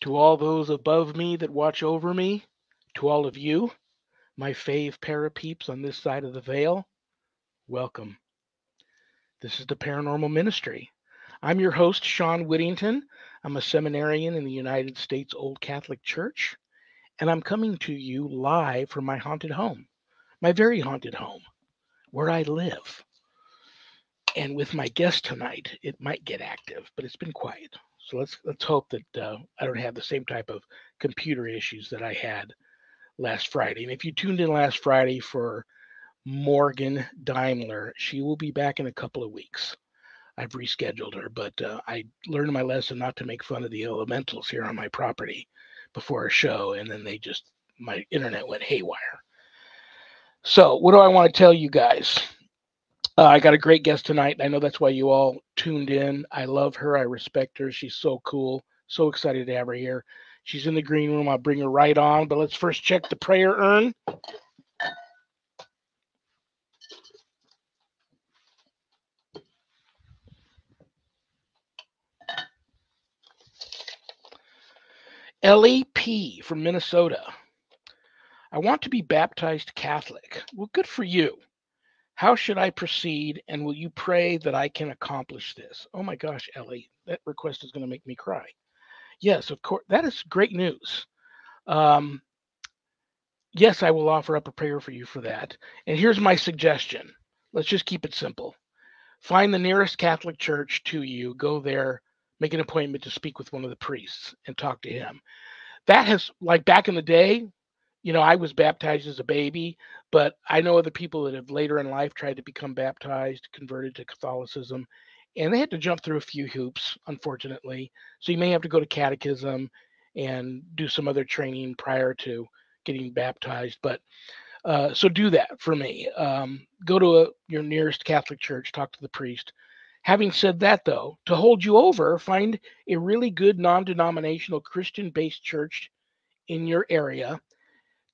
To all those above me that watch over me, to all of you, my fave parapeeps on this side of the veil, welcome. This is the Paranormal Ministry. I'm your host, Shawn Whittington. I'm a seminarian in the United States Old Catholic Church, and I'm coming to you live from my haunted home, my very haunted home, where I live. And with my guest tonight, it might get active, but it's been quiet. So let's hope that I don't have the same type of computer issues that I had last Friday. And if you tuned in last Friday for Morgan Daimler, she will be back in a couple of weeks. I've rescheduled her, but I learned my lesson not to make fun of the elementals here on my property before a show, and then my internet went haywire. So, what do I want to tell you guys? I got a great guest tonight. I know that's why you all tuned in. I love her. I respect her. She's so cool. So excited to have her here. She's in the green room. I'll bring her right on. But let's first check the prayer urn. Ellie P. from Minnesota. I want to be baptized Catholic. Well, good for you. How should I proceed, and will you pray that I can accomplish this? Oh my gosh, Ellie, that request is going to make me cry. Yes, of course. That is great news. Um, yes, I will offer up a prayer for you for that. And here's my suggestion. Let's just keep it simple. Find the nearest Catholic church to you, go there, make an appointment to speak with one of the priests and talk to him. That has, like back in the day, I was baptized as a baby, but I know other people that have later in life tried to become baptized, converted to Catholicism, and they had to jump through a few hoops, unfortunately. So you may have to go to catechism and do some other training prior to getting baptized. But so do that for me. Go to your nearest Catholic church, talk to the priest. Having said that, though, to hold you over, find a really good non denominational Christian based church in your area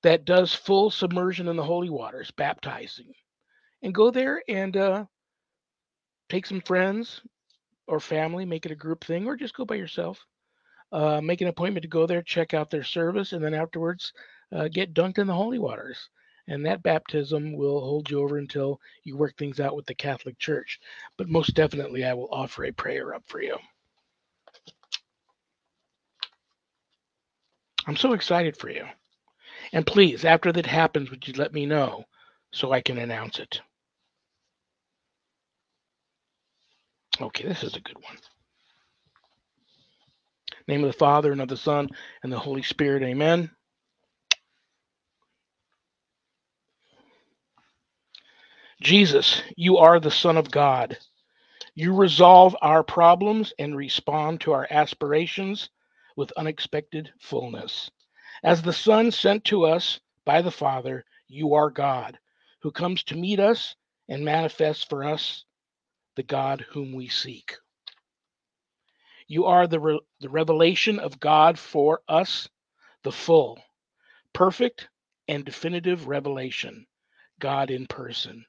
that does full submersion in the holy waters, baptizing, and go there and take some friends or family, make it a group thing, or just go by yourself. Make an appointment to go there, check out their service, and then afterwards get dunked in the holy waters. And that baptism will hold you over until you work things out with the Catholic Church. But most definitely, I will offer a prayer up for you. I'm so excited for you. And please, after that happens, would you let me know so I can announce it? Okay, this is a good one. Name of the Father, and of the Son, and the Holy Spirit. Amen. Jesus, you are the Son of God. You resolve our problems and respond to our aspirations with unexpected fullness. As the Son sent to us by the Father, you are God, who comes to meet us and manifests for us the God whom we seek. You are the revelation of God for us, the full, perfect, and definitive revelation, God in person.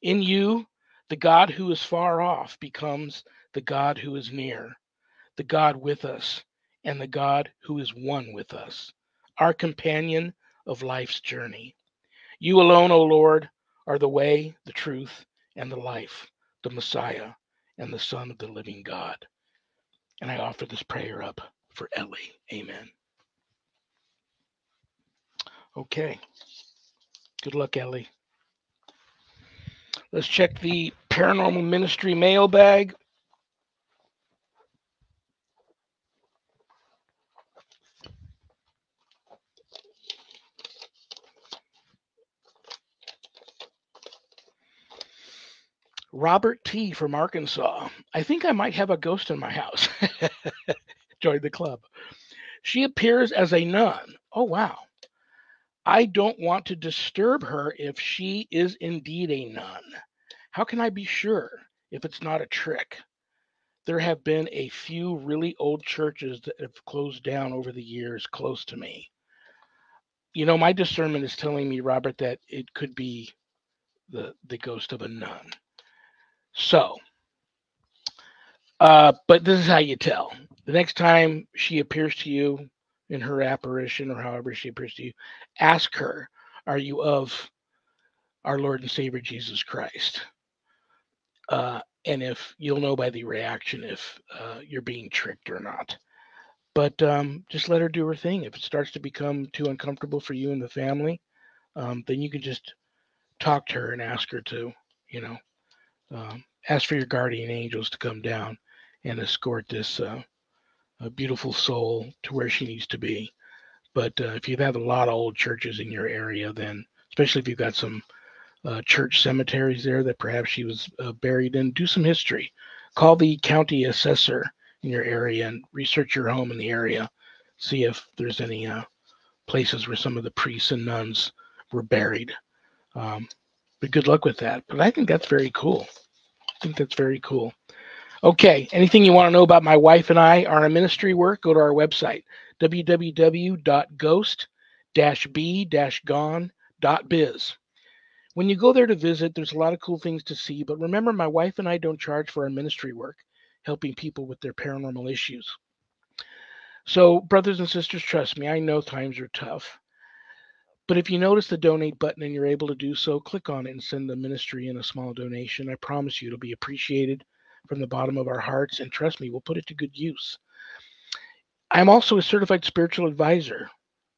In you, the God who is far off becomes the God who is near, the God with us, and the God who is one with us, our companion of life's journey. You alone, O Lord, are the way, the truth, and the life, the Messiah, and the Son of the living God. And I offer this prayer up for Ellie. Amen. Okay. Good luck, Ellie. Let's check the Paranormal Ministry mailbag. Robert T. from Arkansas. I think I might have a ghost in my house. Join the club. She appears as a nun. Oh, wow. I don't want to disturb her if she is indeed a nun. How can I be sure if it's not a trick? There have been a few really old churches that have closed down over the years close to me. My discernment is telling me, Robert, that it could be the ghost of a nun. So, but this is how you tell. The next time she appears to you in her apparition or however she appears to you, ask her, are you of our Lord and Savior Jesus Christ? And if you'll know by the reaction if you're being tricked or not. But just let her do her thing. If it starts to become too uncomfortable for you and the family, then you can just talk to her and ask her to, you know, ask for your guardian angels to come down and escort this beautiful soul to where she needs to be. But if you have a lot of old churches in your area, then especially if you've got some church cemeteries there that perhaps she was buried in, do some history. Call the county assessor in your area and research your home in the area. See if there's any places where some of the priests and nuns were buried. Um, but good luck with that. But I think that's very cool. I think that's very cool. Okay, anything you want to know about my wife and I, our ministry work, go to our website, www.ghost-b-gone.biz. When you go there to visit, there's a lot of cool things to see, but remember, my wife and I don't charge for our ministry work, helping people with their paranormal issues. So, brothers and sisters, trust me, I know times are tough. But if you notice the donate button and you're able to do so, click on it and send the ministry in a small donation. I promise you it'll be appreciated from the bottom of our hearts, and trust me, we'll put it to good use. I'm also a certified spiritual advisor.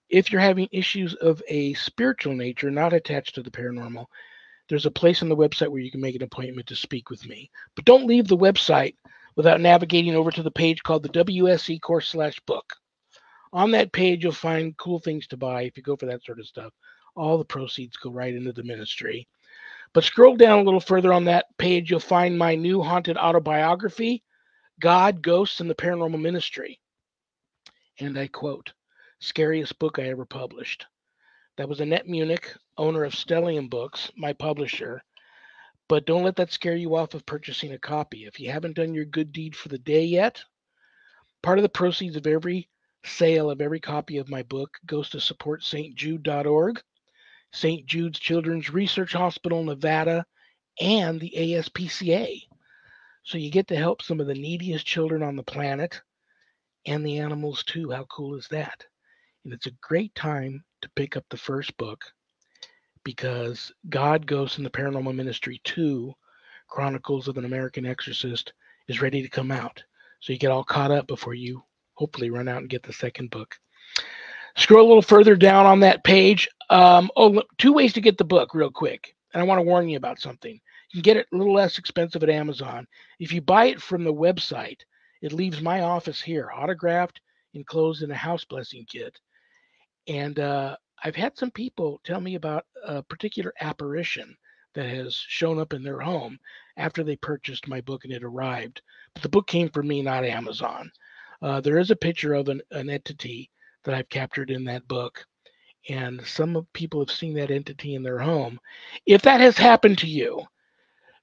If you're having issues of a spiritual nature not attached to the paranormal, there's a place on the website where you can make an appointment to speak with me. But don't leave the website without navigating over to the page called the WSE course/book. On that page, you'll find cool things to buy if you go for that sort of stuff. All the proceeds go right into the ministry. But scroll down a little further on that page, you'll find my new haunted autobiography, God, Ghosts, and the Paranormal Ministry. And I quote, scariest book I ever published. That was Annette Munich, owner of Stellium Books, my publisher. But don't let that scare you off of purchasing a copy. If you haven't done your good deed for the day yet, part of the proceeds of every sale of every copy of my book goes to support stjude.org, St. Jude's Children's Research Hospital, Nevada, and the ASPCA. So you get to help some of the neediest children on the planet and the animals too. How cool is that? And it's a great time to pick up the first book because God, Ghosts, and the Paranormal Ministry 2, Chronicles of an American Exorcist, is ready to come out. So you get all caught up before you hopefully run out and get the second book. Scroll a little further down on that page. Two ways to get the book real quick. And I want to warn you about something. You can get it a little less expensive at Amazon. If you buy it from the website, it leaves my office here, autographed, enclosed in a house blessing kit. And I've had some people tell me about a particular apparition that has shown up in their home after they purchased my book and it arrived. But the book came from me, not Amazon. There is a picture of an entity that I've captured in that book, and some people have seen that entity in their home. If that has happened to you,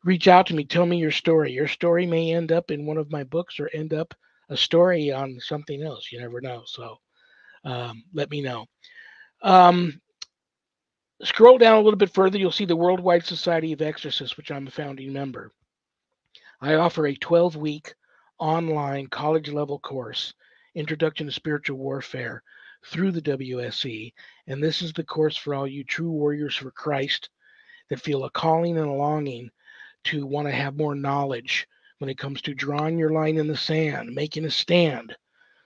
reach out to me. Tell me your story. Your story may end up in one of my books or end up a story on something else. You never know. So let me know. Scroll down a little bit further. You'll see the Worldwide Society of Exorcists, which I'm a founding member. I offer a 12-week online college-level course, Introduction to Spiritual Warfare, through the WSE. And this is the course for all you true warriors for Christ that feel a calling and a longing to want to have more knowledge when it comes to drawing your line in the sand, making a stand,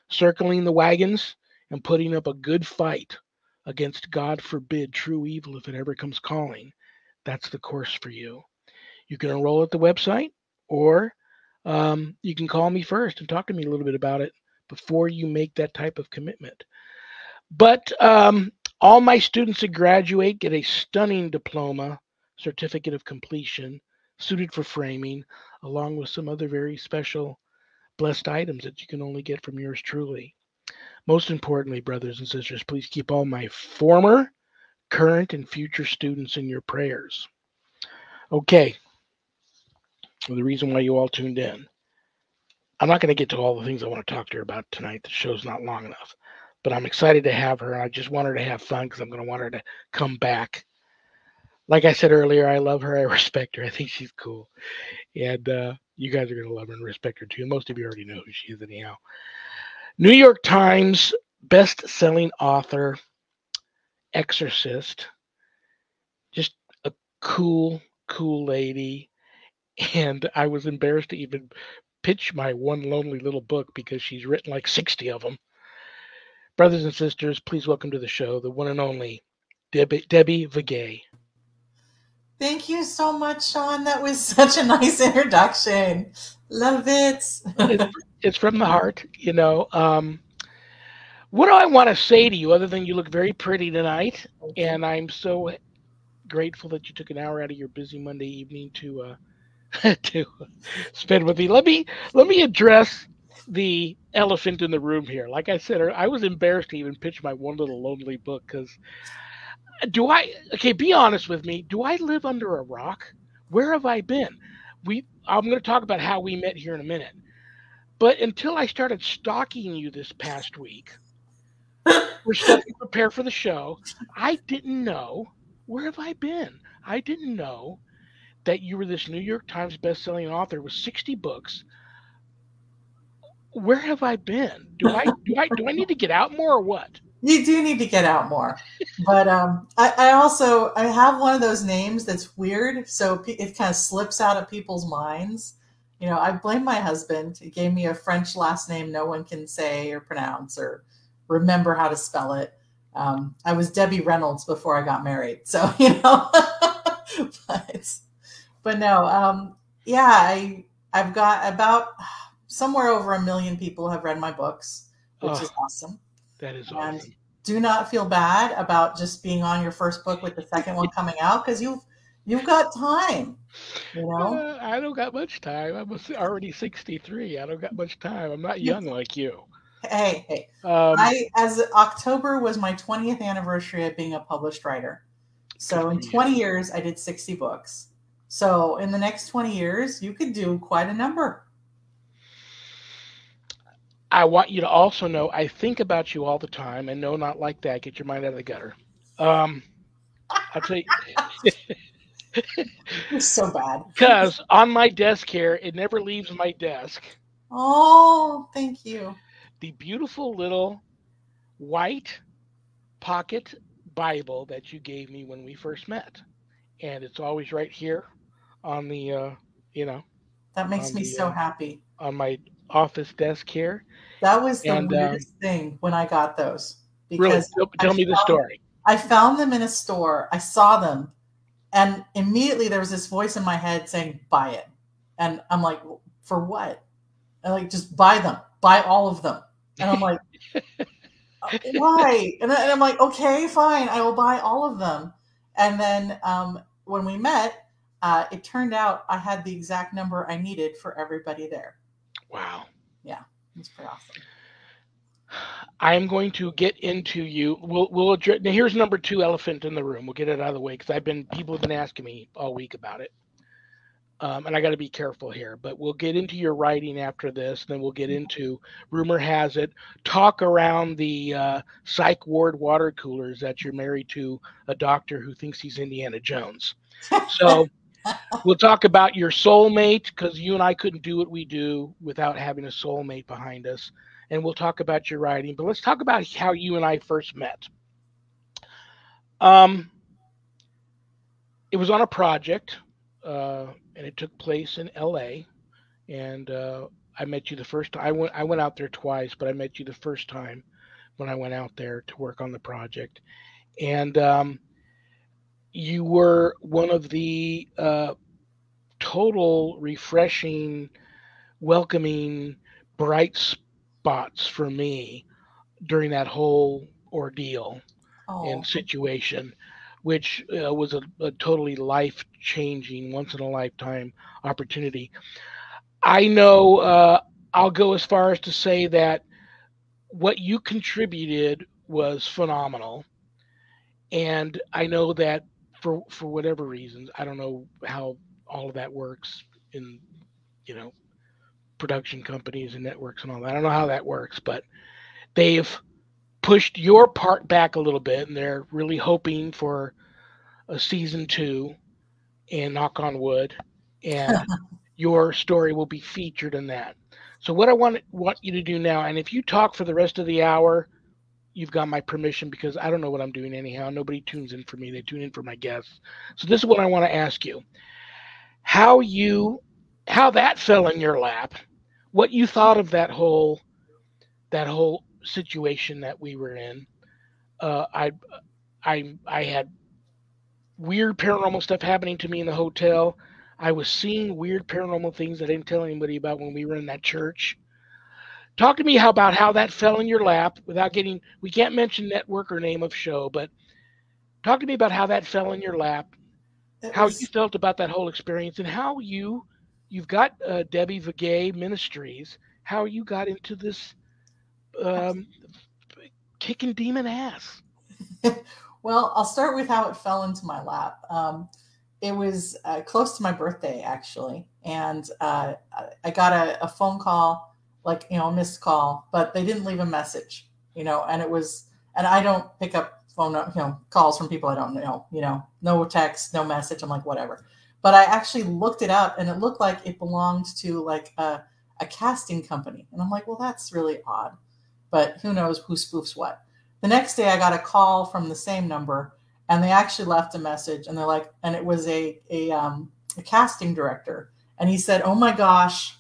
circling the wagons, and putting up a good fight against, God forbid, true evil if it ever comes calling. That's the course for you. You can enroll at the website, or you can call me first and talk to me a little bit about it before you make that type of commitment. But all my students that graduate get a stunning diploma, certificate of completion, suited for framing, along with some other very special blessed items that you can only get from yours truly. Most importantly, brothers and sisters, please keep all my former, current, and future students in your prayers. Okay, well, the reason why you all tuned in. I'm not going to get to all the things I want to talk to her about tonight. The show's not long enough. But I'm excited to have her. I just want her to have fun because I'm going to want her to come back. Like I said earlier, I love her. I respect her. I think she's cool. And you guys are going to love her and respect her too. Most of you already know who she is, anyhow. New York Times best-selling author, exorcist, just a cool, cool lady. And I was embarrassed to even pitch my one lonely little book because she's written like 60 of them. Brothers and sisters, please welcome to the show the one and only Debbie Vigay. Thank you so much, Shawn. That was such a nice introduction. Love it. It's from the heart, you know. What do I want to say to you other than you look very pretty tonight? Thank you. And I'm so grateful that you took an hour out of your busy Monday evening to to spend with me. Let me address the elephant in the room here. Like I said, I was embarrassed to even pitch my one little lonely book because do I? Okay, be honest with me. Do I live under a rock? Where have I been? I'm going to talk about how we met here in a minute. But until I started stalking you this past week for stuff to prepare for the show, I didn't know where have I been. I didn't know that you were this New York Times best-selling author with 60 books. Where have I been? Do I need to get out more or what? You do need to get out more. But I also I have one of those names that's weird, so it kind of slips out of people's minds. I blame my husband. He gave me a French last name no one can say or pronounce or remember how to spell it. I was Debbie Reynolds before I got married, so but but no, yeah, I've got about somewhere over 1 million people have read my books, which is Oh, awesome. that is And awesome. do not feel bad about just being on your first book with the second one coming out because you've got time, you know. I don't got much time. already 63. I don't got much time. I'm not young like you. Hey, Um, I as October was my 20th anniversary of being a published writer. Good So for in you. 20 years I did 60 books. So in the next 20 years you could do quite a number. I want you to also know I think about you all the time, and no, not like that. Get your mind out of the gutter. Um, I'll tell you, You're so bad. because on my desk here, it never leaves my desk. Oh, thank you. The beautiful little white pocket Bible that you gave me when we first met, and it's always right here on the, you know, That makes on me the so happy. on my office desk here. That was the And weirdest thing when I got those really, because I tell me the found story. I found them in a store. I saw them and immediately there was this voice in my head saying, "Buy it." And I'm like, "For what?" And like, just buy them. Buy all of them. And I'm like, "Why?" And I'm like, "Okay, fine. I will buy all of them." And then when we met, it turned out I had the exact number I needed for everybody there. Wow. Yeah, it's pretty awesome. I'm going to get into you. We'll address. Now here's number two elephant in the room. We'll get it out of the way because people have been asking me all week about it, and I got to be careful here. But we'll get into your writing after this. Then we'll get into rumor has it talk around the psych ward water coolers that you're married to a doctor who thinks he's Indiana Jones. So we'll talk about your soulmate because you and I couldn't do what we do without having a soulmate behind us. And we'll talk about your writing, but let's talk about how you and I first met. Um, it was on a project, and it took place in L.A. And I met you the first time. I went out there twice, but I met you the first time when I went out there to work on the project. And you were one of the total refreshing, welcoming, bright spots for me during that whole ordeal and Oh, situation, which was a totally life changing, once in a lifetime opportunity. I know I'll go as far as to say that what you contributed was phenomenal. And I know that for whatever reasons, I don't know how all of that works in, you know, production companies and networks and all that. I don't know how that works, but they've pushed your part back a little bit, and they're really hoping for a season 2, and knock on wood, and your story will be featured in that. So what I want you to do now, and if you talk for the rest of the hour, you've got my permission because I don't know what I'm doing anyhow. Nobody tunes in for me; they tune in for my guests. So this is what I want to ask you: how you, how that fell in your lap, what you thought of that whole situation that we were in. Uh, I I had weird paranormal stuff happening to me in the hotel. I was seeing weird paranormal things I didn't tell anybody about when we were in that church. Talk to me about how that fell in your lap without getting, we can't mention network or name of show, but talk to me about how that fell in your lap, It how you was felt about that whole experience, and how you've got Debbie Vegay Ministries, how you got into this um, kicking demon ass. well, I'll start with how it fell into my lap. It was close to my birthday, actually. And I got a phone call, like, a missed call, but they didn't leave a message, and and I don't pick up phone, calls from people I don't know, no text, no message. I'm like, whatever. But I actually looked it up and it looked like it belonged to like a casting company. And I'm like, well, that's really odd, but who knows who spoofs what. The next day I got a call from the same number and they actually left a message and they're like, and it was a casting director. And he said, oh my gosh,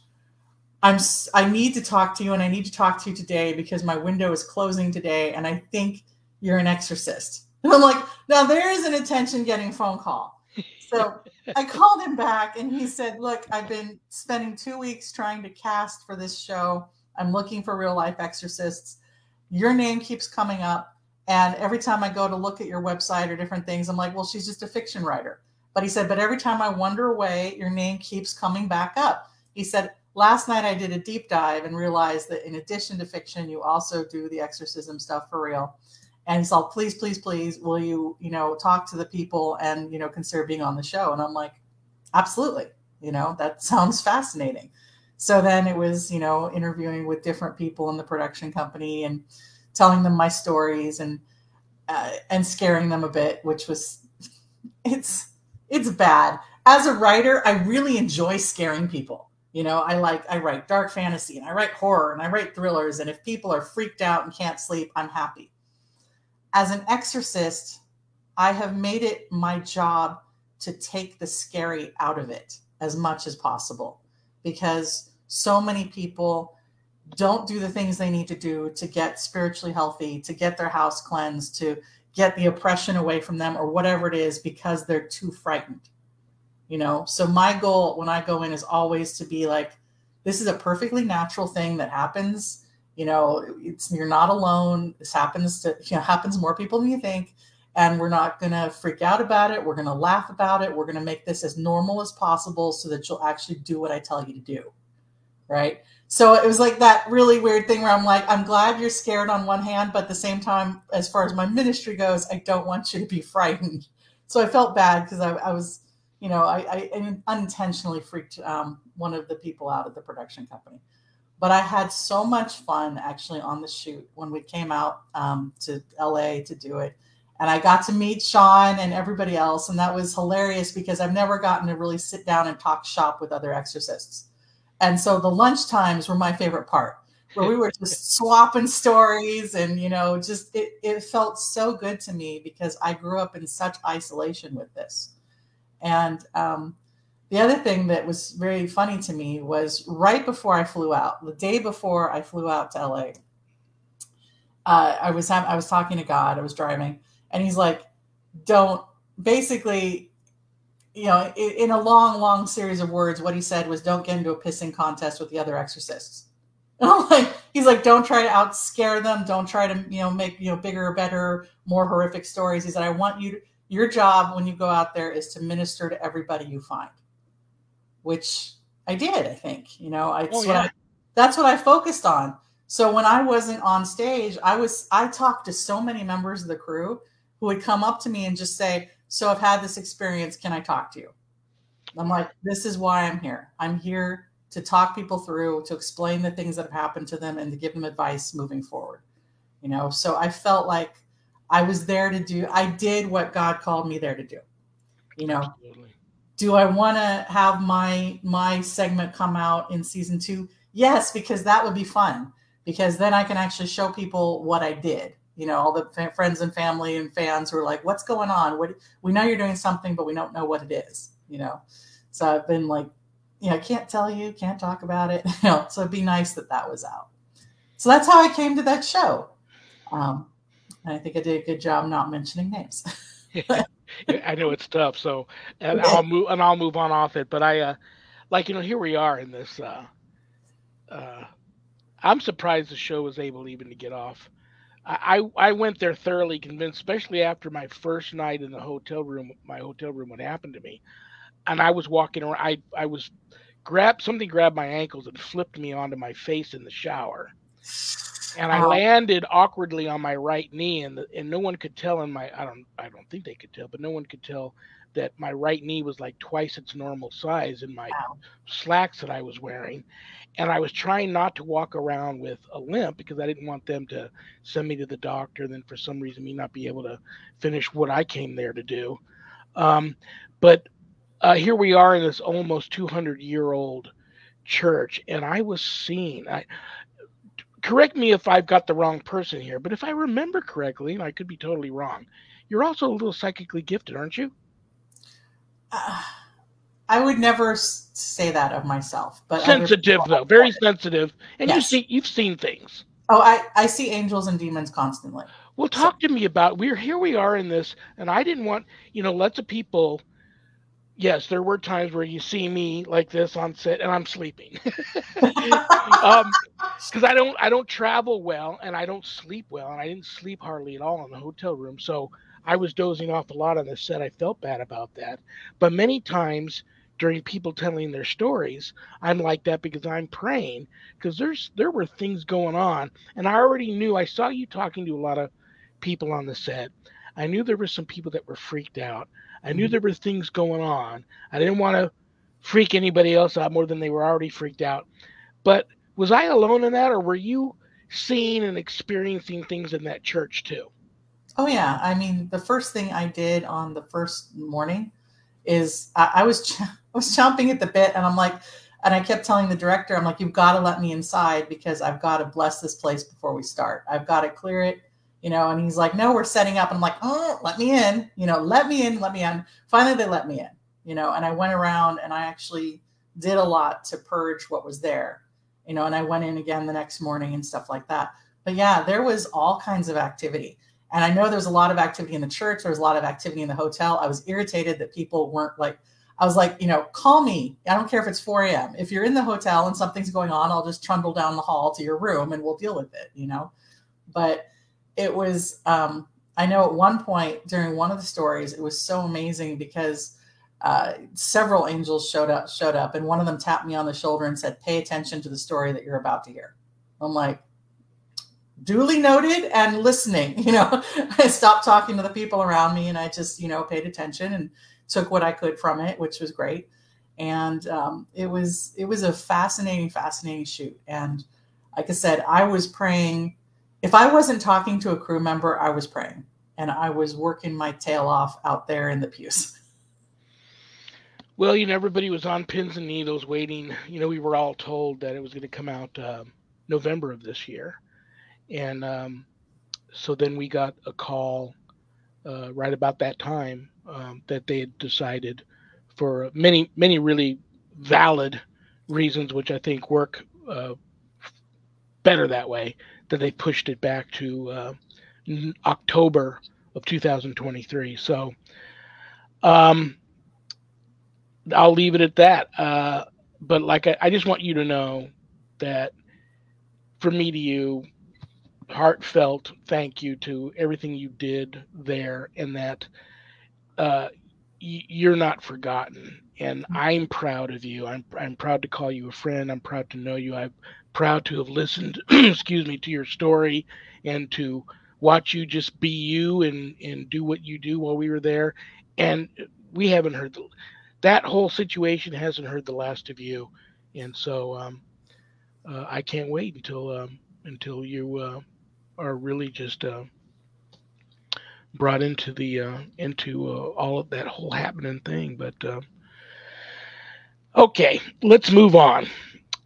I need to talk to you and I need to talk to you today because my window is closing today. And I think you're an exorcist. And I'm like, now there is an attention getting phone call. So I called him back and he said, look, I've been spending 2 weeks trying to cast for this show. I'm looking for real life exorcists. Your name keeps coming up. And every time I go to look at your website or different things, I'm like, well, she's just a fiction writer. But he said, but every time I wander away, your name keeps coming back up. He said, last night I did a deep dive and realized that in addition to fiction, you also do the exorcism stuff for real. And he's all, please, please, please, will you, talk to the people and, consider being on the show? And I'm like, absolutely. That sounds fascinating. So then it was, interviewing with different people in the production company and telling them my stories and scaring them a bit, which was, it's bad. As a writer, I really enjoy scaring people. I write dark fantasy and I write horror and I write thrillers. And if people are freaked out and can't sleep, I'm happy. As an exorcist, I have made it my job to take the scary out of it as much as possible because so many people don't do the things they need to do to get spiritually healthy, to get their house cleansed, to get the oppression away from them or whatever it is because they're too frightened. So my goal when I go in is always to be like, this is a perfectly natural thing that happens. You're not alone. This happens happens more people than you think. And we're not going to freak out about it. We're going to laugh about it. We're going to make this as normal as possible so that you'll actually do what I tell you to do. Right. So it was like that really weird thing where I'm like, I'm glad you're scared on one hand, but at the same time, as far as my ministry goes, I don't want you to be frightened. So I felt bad because I was, I unintentionally freaked one of the people out at the production company. But I had so much fun actually on the shoot when we came out to LA to do it. And I got to meet Shawn and everybody else. And that was hilarious because I've never gotten to really sit down and talk shop with other exorcists. And so the lunch times were my favorite part, where we were just swapping stories and, just it felt so good to me because I grew up in such isolation with this. And the other thing that was very funny to me was right before I flew out, the day before I flew out to LA, I was talking to God, I was driving, and he's like, don't, basically, in a long, long series of words, what he said was, don't get into a pissing contest with the other exorcists. And I'm like, he's like, don't try to out scare them. Don't try to, make, bigger, better, more horrific stories. He said, I want your job when you go out there is to minister to everybody you find, which I did, I think, that's what I focused on. So when I wasn't on stage, I talked to so many members of the crew who would come up to me and just say, so I've had this experience. Can I talk to you? I'm like, this is why I'm here. I'm here to talk people through, to explain the things that have happened to them and to give them advice moving forward. So I felt like I was there I did what God called me there to do. You know, Absolutely. do I want to have my segment come out in season 2? Yes, because that would be fun. Because then I can actually show people what I did. You know, all the friends and family and fans who are like, "What's going on? What we know you're doing something, but we don't know what it is." You know, so I've been like, I can't tell you, can't talk about it. So it'd be nice that that was out. So that's how I came to that show. Um, and I think I did a good job not mentioning names. I know it's tough, so and I'll move on off it. But I like here we are in this. Uh, I'm surprised the show was able even to get off. I went there thoroughly convinced, especially after my first night in the hotel room, my hotel room, what happened to me, and I was walking around. I was grabbed my ankles and flipped me onto my face in the shower, and I Ow. landed awkwardly on my right knee, and no one could tell in my I don't think they could tell, but no one could tell that my right knee was like twice its normal size in my Ow. slacks that I was wearing, and I was trying not to walk around with a limp because I didn't want them to send me to the doctor, and then for some reason me not be able to finish what I came there to do. Um, but here we are in this almost 200-year-old church, and I was seeing. Correct me if I've got the wrong person here, but if I remember correctly, and I could be totally wrong, you're also a little psychically gifted, aren't you? Uh, I would never say that of myself, but other Sensitive people though, have very said it. sensitive, and Yes. you've seen things. Oh, I see angels and demons constantly. Well, So, talk to me about we're here we are in this, and I didn't want lots of people. Yes, there were times where you see me like this on set, and I'm sleeping. um, because I don't travel well and I don't sleep well and I didn't sleep hardly at all in the hotel room. So I was dozing off a lot on the set. I felt bad about that. But many times during people telling their stories, I'm like that because I'm praying because there were things going on and I already knew I saw you talking to a lot of people on the set. I knew there were some people that were freaked out. I knew mhm. there were things going on. I didn't want to freak anybody else out more than they were already freaked out. But was I alone in that, or were you seeing and experiencing things in that church too? Oh yeah. I mean, the first thing I did on the first morning is I was I was chomping at the bit, and I'm like, and I kept telling the director, I'm like, you've got to let me inside because I've got to bless this place before we start. I've got to clear it, And he's like, no, we're setting up. And I'm like, oh, let me in, let me in, let me in. Finally, they let me in, And I went around and I actually did a lot to purge what was there, And I went in again the next morning and stuff like that. But yeah, there was all kinds of activity. And I know there's a lot of activity in the church. There was a lot of activity in the hotel. I was irritated that people weren't like, I was like, call me. I don't care if it's 4 a.m. If you're in the hotel and something's going on, I'll just trundle down the hall to your room and we'll deal with it. But it was, I know at one point during one of the stories, it was so amazing because several angels showed up, and one of them tapped me on the shoulder and said, pay attention to the story that you're about to hear. I'm like, duly noted and listening. I stopped talking to the people around me and I just, paid attention and took what I could from it, which was great. And it was a fascinating shoot. And like I said, I was praying. If I wasn't talking to a crew member, I was praying, and I was working my tail off out there in the pews. Well, everybody was on pins and needles waiting. We were all told that it was going to come out November of this year, and so then we got a call right about that time that they had decided for many really valid reasons, which I think work better that way, that they pushed it back to October of 2023. So um, I'll leave it at that. But like I just want you to know that from me to you, heartfelt thank you to everything you did there, and that uh, you're not forgotten. And I'm proud of you. I'm proud to call you a friend. I'm proud to know you. I'm proud to have listened, excuse me, to your story and to watch you just be you and do what you do while we were there. And we haven't heard that whole situation hasn't heard the last of you. And so I can't wait until you are really just brought into the all of that whole happening thing. But okay, let's move on.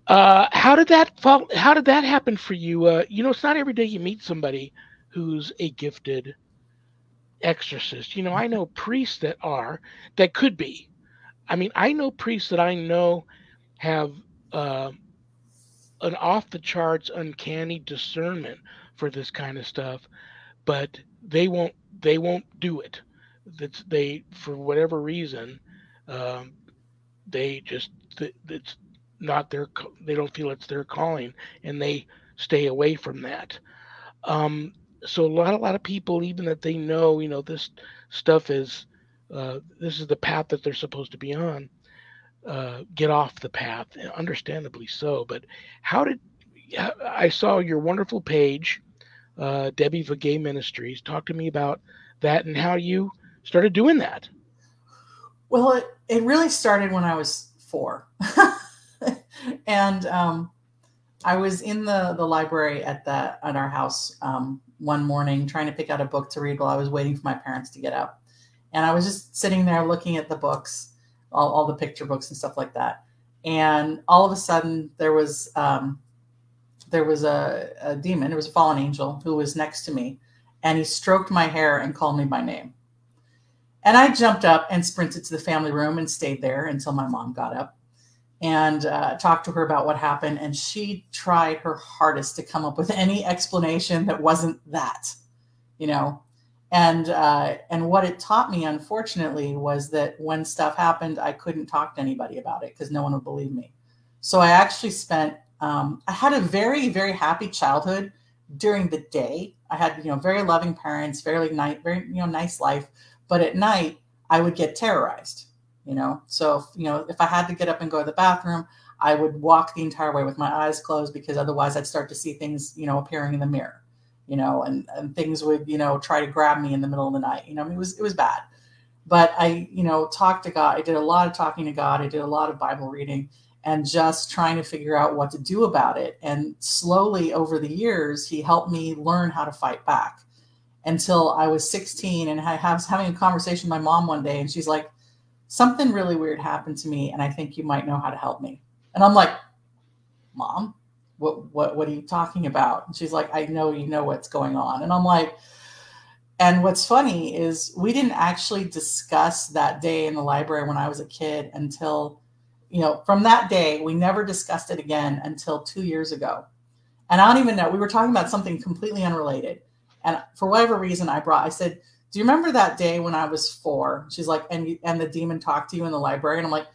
How did that fall? How did that happen for you? It's not every day you meet somebody who's a gifted exorcist. I know priests that could be. I mean, I know priests that I know have uh, an off the charts, uncanny discernment for this kind of stuff, but they won't do it. They for whatever reason, um, they just it's not they don't feel it's their calling, and they stay away from that. Um, so a lot of people, even that they know, this stuff is this is the path that they're supposed to be on, get off the path, understandably so. But how did I saw your wonderful page, Debbie for Gay Ministries? Talk to me about that and how you started doing that. Well, it really started when I was 4. And I was in the library at our house one morning trying to pick out a book to read while I was waiting for my parents to get up. And I was just sitting there looking at the books, all the picture books and stuff like that. And all of a sudden there was a demon. It was a fallen angel who was next to me, and he stroked my hair and called me by name. And I jumped up and sprinted to the family room and stayed there until my mom got up and talked to her about what happened. And she tried her hardest to come up with any explanation that wasn't that, you know. And what it taught me, unfortunately, was that when stuff happened, I couldn't talk to anybody about it because no one would believe me. So I actually I had a very, very happy childhood during the day. I had, very loving parents, very nice life. But at night, I would get terrorized, So, if I had to get up and go to the bathroom, I would walk the entire way with my eyes closed because otherwise I'd start to see things, appearing in the mirror, and things would, try to grab me in the middle of the night. It was bad. But I, talked to God. I did a lot of talking to God. I did a lot of Bible reading and just trying to figure out what to do about it. And slowly over the years, he helped me learn how to fight back until I was 16. And I was having a conversation with my mom one day, and she's like, something really weird happened to me, and I think you might know how to help me. And I'm like, Mom, what are you talking about? And she's like, I know you know what's going on. And I'm like, and what's funny is we didn't actually discuss that day in the library when I was a kid until, from that day, we never discussed it again until 2 years ago. And I don't even know, we were talking about something completely unrelated. And for whatever reason, I said, do you remember that day when I was 4? She's like, and the demon talked to you in the library? And I'm like,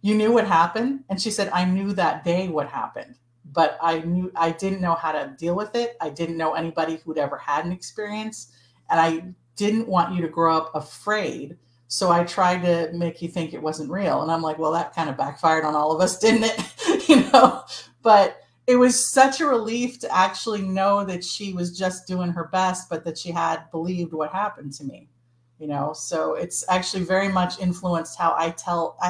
you knew what happened? And she said, I knew that day what happened, but I didn't know how to deal with it. I didn't know anybody who'd ever had an experience. And I didn't want you to grow up afraid. So I tried to make you think it wasn't real. And I'm like, well, that kind of backfired on all of us, didn't it? But it was such a relief to actually know that she was just doing her best, but that she had believed what happened to me, So it's actually very much influenced how I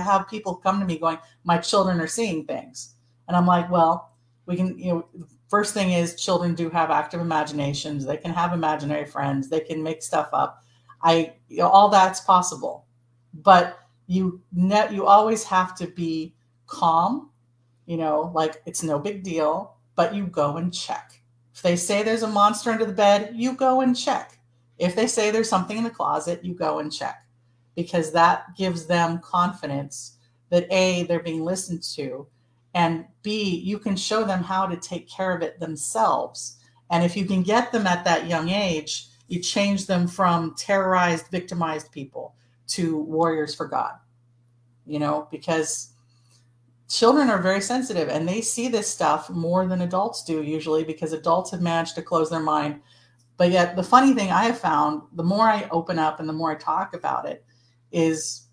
have people come to me going, my children are seeing things. And I'm like, well, we can, first thing is children do have active imaginations. They can have imaginary friends. They can make stuff up. All that's possible, but you always have to be calm. Like it's no big deal, but you go and check. If they say there's a monster under the bed, you go and check. If they say there's something in the closet, you go and check, because that gives them confidence that A, they're being listened to, and B, you can show them how to take care of it themselves. And if you can get them at that young age, you change them from terrorized, victimized people to warriors for God, because children are very sensitive and they see this stuff more than adults do usually, because adults have managed to close their mind. But yet the funny thing I have found, the more I open up and the more I talk about it, is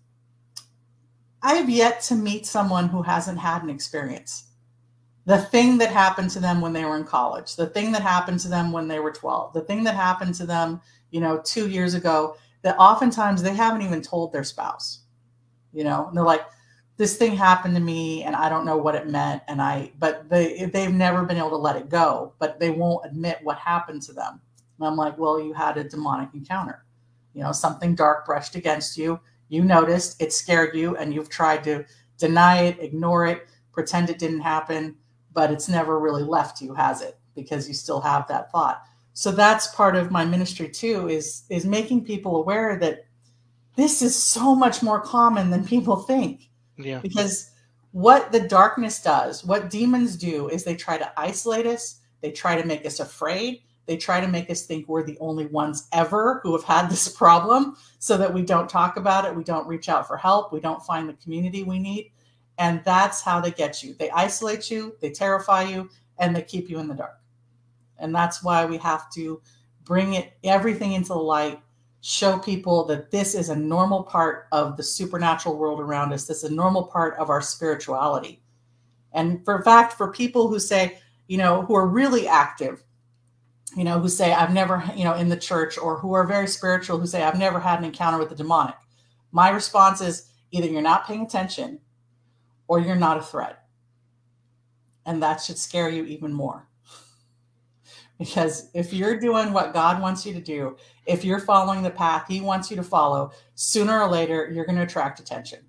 I have yet to meet someone who hasn't had an experience. The thing that happened to them when they were in college, the thing that happened to them when they were 12, the thing that happened to them, 2 years ago, that oftentimes they haven't even told their spouse, and they're like, this thing happened to me and I don't know what it meant. But they've never been able to let it go, but they won't admit what happened to them. And I'm like, well, you had a demonic encounter. something dark brushed against you. You noticed, it scared you, and you've tried to deny it, ignore it, pretend it didn't happen, but it's never really left you, has it? Because you still have that thought. So that's part of my ministry too, is making people aware that this is so much more common than people think. Yeah. Because what the darkness does, what demons do, is they try to isolate us. They try to make us afraid. They try to make us think we're the only ones ever who have had this problem, so that we don't talk about it. We don't reach out for help. We don't find the community we need. And that's how they get you. They isolate you, they terrify you, and they keep you in the dark. And that's why we have to bring everything into the light, show people that this is a normal part of the supernatural world around us. This is a normal part of our spirituality. And for fact, for people who say, who are really active, who say, I've never, in the church, or who are very spiritual, who say, I've never had an encounter with the demonic. My response is, either you're not paying attention or you're not a threat. And that should scare you even more. Because if you're doing what God wants you to do, if you're following the path he wants you to follow, sooner or later, you're going to attract attention.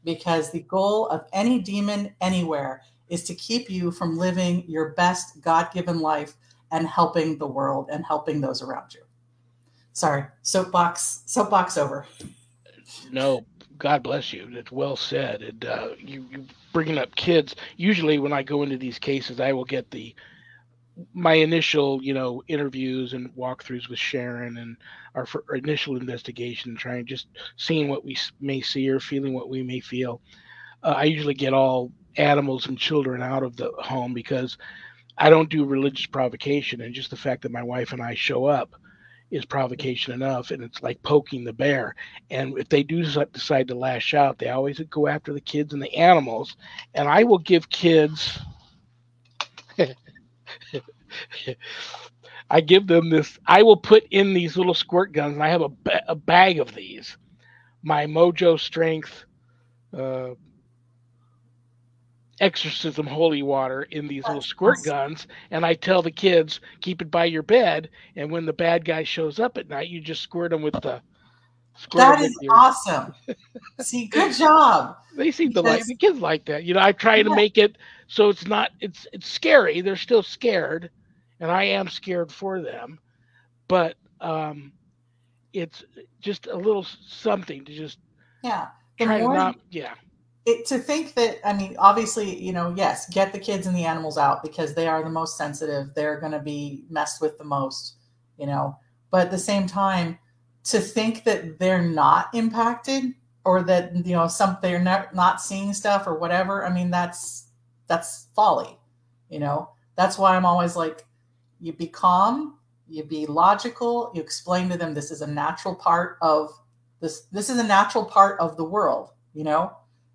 Because the goal of any demon anywhere is to keep you from living your best God-given life and helping the world and helping those around you. Sorry, soapbox over. No, God bless you. That's well said. And you bringing up kids. Usually, when I go into these cases, I will get my initial, interviews and walkthroughs with Sharon, and our initial investigation, trying just seeing what we may see or feeling what we may feel. I usually get all animals and children out of the home, because I don't do religious provocation, and just the fact that my wife and I show up is provocation enough, and it's like poking the bear. And if they do decide to lash out, they always go after the kids and the animals. And I will give kids I give them this. I will put in these little squirt guns, and I have a bag of these. My Mojo Strength uh, exorcism holy water in these little squirt guns, and I tell the kids, keep it by your bed, and when the bad guy shows up at night, you just squirt them with the. That is awesome. See, good job. They seem to like the kids like that. I try to make it so it's not. It's scary. They're still scared, and I am scared for them, but it's just a little something to just try to not. To think that, obviously, yes, get the kids and the animals out, because they are the most sensitive. They're going to be messed with the most, but at the same time, to think that they're not impacted, or that, they're not seeing stuff or whatever. That's folly. That's why I'm always like, you be calm, you be logical, you explain to them, this is a natural part of this. This is a natural part of the world.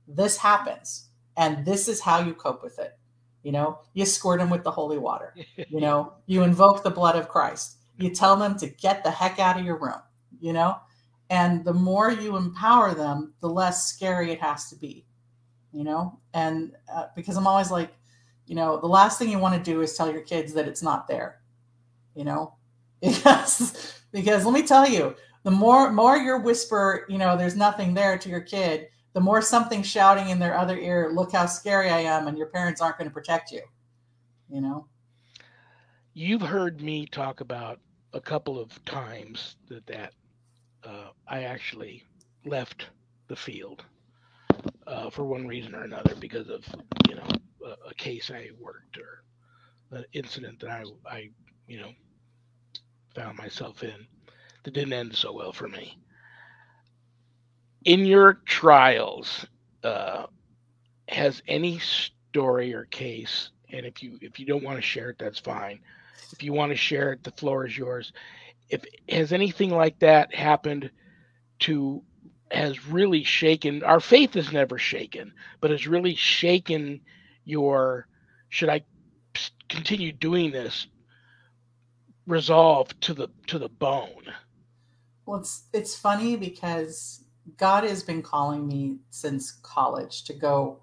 This happens, and this is how you cope with it. You squirt them with the holy water. You invoke the blood of Christ. You tell them to get the heck out of your room. And the more you empower them, the less scary it has to be. And because I'm always like, the last thing you want to do is tell your kids that it's not there. Because let me tell you, the more your whisper, there's nothing there, to your kid, the more something shouting in their other ear, look how scary I am, and your parents aren't going to protect you. You've heard me talk about a couple of times that I actually left the field for one reason or another, because of a case I worked, or an incident that I found myself in that didn't end so well for me. In your trials, has any story or case, and if you don't want to share it, that's fine. If you want to share it, the floor is yours. If has anything like that happened has really shaken our faith, is never shaken, but has really shaken your, should I continue doing this, resolve to the bone? Well, it's funny, because God has been calling me since college to go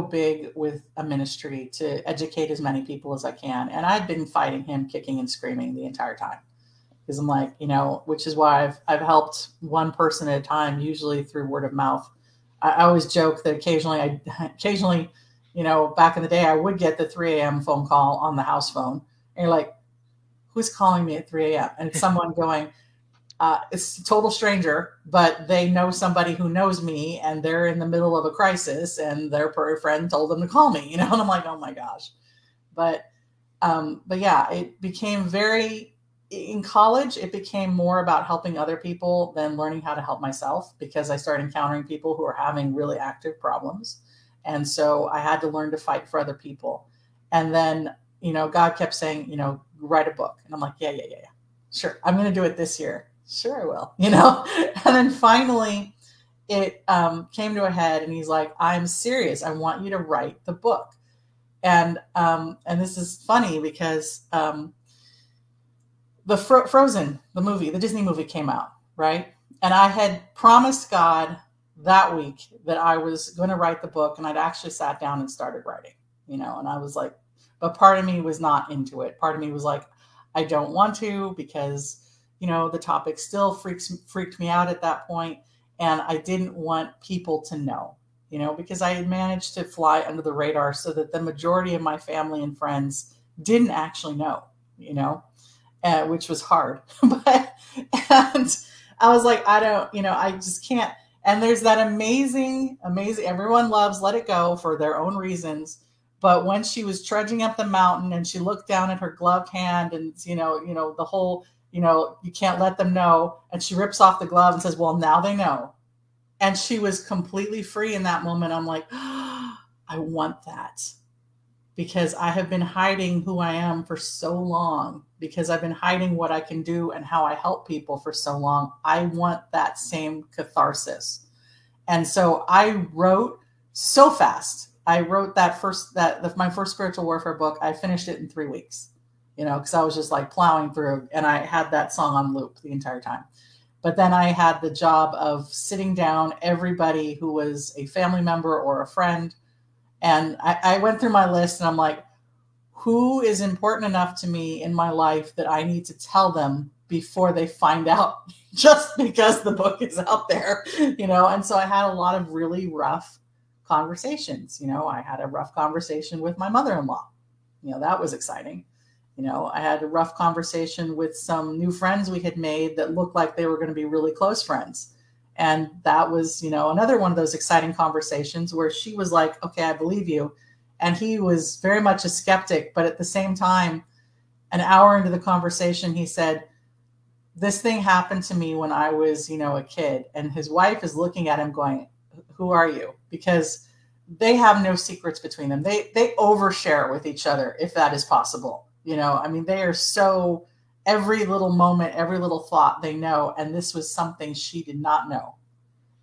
big with a ministry, to educate as many people as I can. And I've been fighting him kicking and screaming the entire time. because I'm like, which is why I've helped one person at a time, usually through word of mouth. I always joke that occasionally, back in the day, I would get the 3 a.m. phone call on the house phone, and you're like, who's calling me at 3 a.m.? And it's someone going, it's a total stranger, but they know somebody who knows me, and they're in the middle of a crisis, and their friend told them to call me, and I'm like, oh my gosh. But yeah, it became in college, it became more about helping other people than learning how to help myself, because I started encountering people who are having really active problems. And so I had to learn to fight for other people. And then, God kept saying, write a book. And I'm like, yeah. Sure. I'm going to do it this year. Sure, I will, And then finally it came to a head, and he's like, I'm serious. I want you to write the book. And this is funny because the Frozen, the Disney movie came out, right? And I had promised God that week that I was going to write the book, and I'd actually sat down and started writing, and I was like, but part of me was not into it. Part of me was like, I don't want to, because, the topic still freaked me out at that point. And I didn't want people to know, because I had managed to fly under the radar so that the majority of my family and friends didn't actually know, which was hard. And I was like, I don't, I just can't. And there's that amazing, everyone loves Let It Go for their own reasons. But when she was trudging up the mountain and she looked down at her gloved hand, and, the whole, you can't let them know. And she rips off the glove and says, well, now they know. And she was completely free in that moment. I'm like, oh, I want that, because I have been hiding who I am for so long, because I've been hiding what I can do and how I help people for so long. I want that same catharsis. And so I wrote so fast. I wrote my first spiritual warfare book. I finished it in 3 weeks, because I was just like plowing through, and I had that song on loop the entire time. But then I had the job of sitting down everybody who was a family member or a friend. And I went through my list, and I'm like, who is important enough to me in my life that I need to tell them before they find out, just because the book is out there, And so I had a lot of really rough conversations. I had a rough conversation with my mother-in-law. That was exciting. I had a rough conversation with some new friends we had made that looked like they were going to be really close friends. And that was, another one of those exciting conversations where she was like, okay, I believe you. And he was very much a skeptic. But at the same time, an hour into the conversation, he said, this thing happened to me when I was, a kid. And his wife is looking at him going, who are you? Because they have no secrets between them. They overshare with each other, if that is possible. They are so, every little moment, every little thought they know. And this was something she did not know.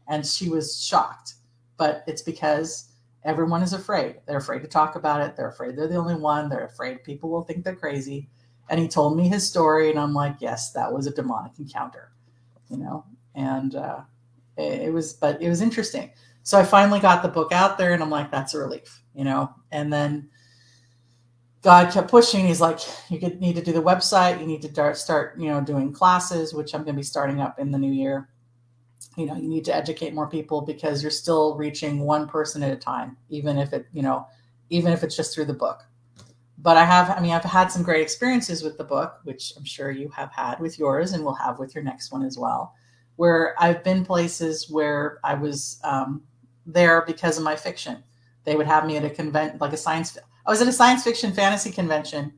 And she was shocked. But it's because everyone is afraid. They're afraid to talk about it. They're afraid they're the only one. They're afraid people will think they're crazy. And he told me his story, and I'm like, yes, that was a demonic encounter, and it was interesting. So I finally got the book out there, and I'm like, that's a relief, and then God kept pushing. He's like, you need to do the website. You need to start, doing classes, which I'm going to be starting up in the new year. You need to educate more people, because you're still reaching one person at a time, even if it's just through the book. But I've had some great experiences with the book, which I'm sure you have had with yours and will have with your next one as well, where I've been places where I was there because of my fiction. They would have me at a convention, like I was at a science fiction fantasy convention,